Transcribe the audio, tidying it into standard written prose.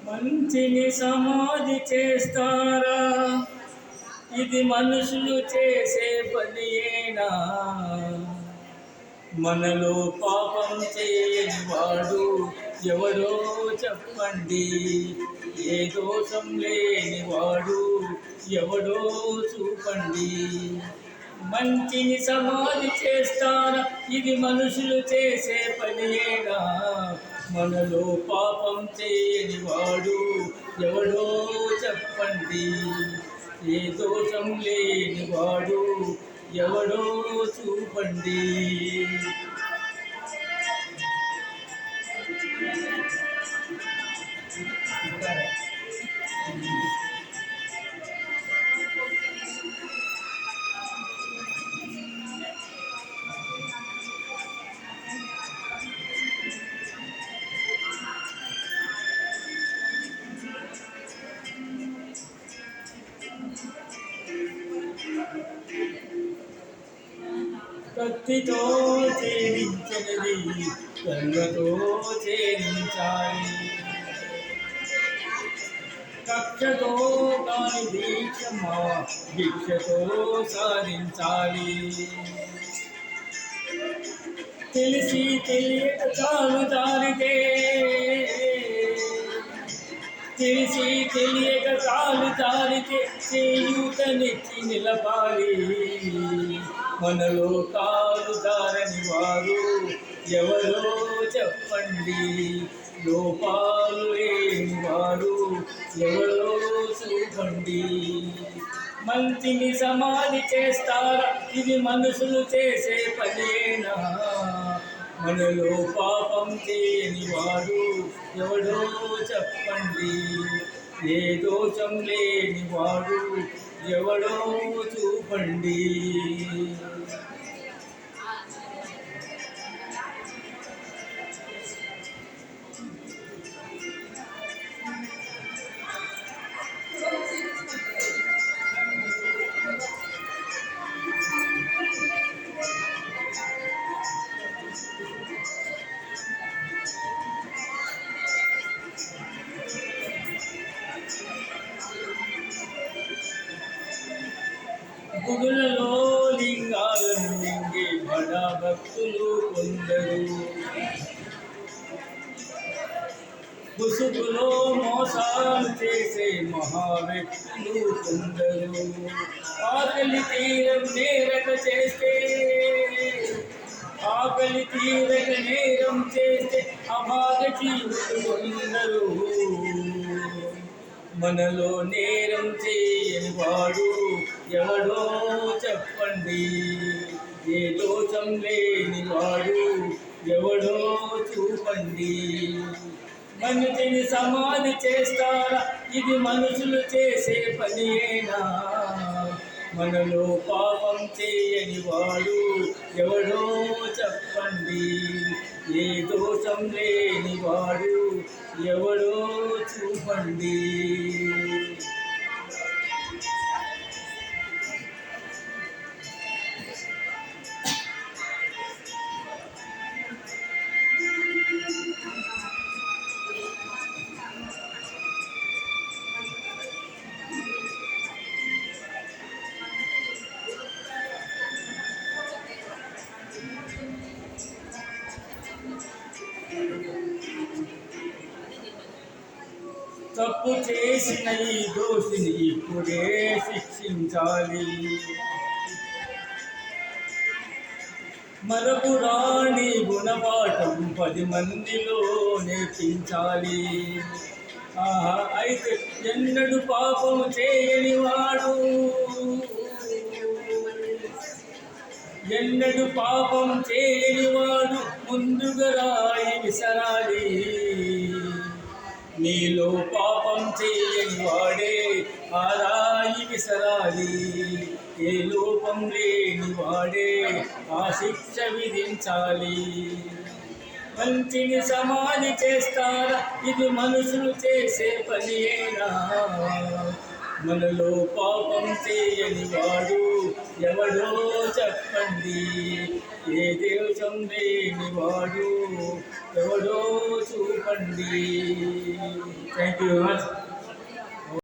మంచిని సమాధి చేస్తారా? ఇది మనుషులు చేసే పనియేనా? మనలో పాపం చేయని వాడు ఎవరో చెప్పండి. ఏ దోషం లేని వాడు ఎవడో చూపండి. మంచిని సమాధి చేస్తారా? ఇది మనుషులు చేసే పనియేనా? మనలో పాపం చేయని వాడు ఎవడో చెప్పండి. ఏ దోషం లేని వాడు ఎవడో చూపండి. కత్తితో ఛేదించినది కళ్ళతో ఛేదించాలి. కక్షతో కాని భిక్షతో సాధించాలి. తెలిసి తెలియక చాలు జారితే, తెలిసి తెలియక చాలు జారితే చేయూతనిచ్చి నిలపాలి. మనలో కాలు జారని వారు ఎవరో చెప్పండి. లోపాలు లేని వారు ఎవరో చూపండి. మంచిని సమాధి చేస్తారా? ఇది మనుషులు చేసే పనేనా? మనలో పాపం చేయని వాడు ఎవడో చెప్పండి. ఏ దోషం లేని వాడు ఎవడో చూపండి. గుడులలో లింగాలను మింగే బడా భక్తులు కొందరు, ముసుగులో మోసాలు చేసే మహావ్యక్తులు కొందరు. ఆకలి తీరం నేరక చేస్తే, ఆకలి తీరక నేరం చేస్తే అభాగ జీవులు కొందరు. మనలో నేరం చేయని వాడు ఎవడో చెప్పండి. ఏ దోషం లేని వాడు ఎవడో చూపండి. మనిషిని సమాధి చేస్తారా? ఇది మనుషులు చేసే పనియేనా? మనలో పాపం చేయని వాడు ఎవడో చెప్పండి. ఏ దోషం లేని వాడు ఎవడో చూపండి. తప్పు చేసిన ఈ దోషిని ఇప్పుడే శిక్షించాలి. మరపు రాణి గుణపాఠం 10 మందిలో నేర్పించాలి. అయితే ఎన్నడు పాపం చేయని వాడు, ఎన్నడు పాపం చేయని వాడు ముందుగా రాయి విసరాలి. నీలో పాపం చేయని వాడే ఆ రాయి విసరాలి. ఏ లోపం లేని వాడే ఆ శిక్ష విధించాలి. మంచిని సమాధి చేస్తారా? ఇది మనుషులు చేసే పనియేనా? మనలో పాపం చేయని వాడు ఎవడో చెప్పండి. ఏ దోషం లేని వాడు ఎవడో చూపండి. చెప్పండి. Thank you very much.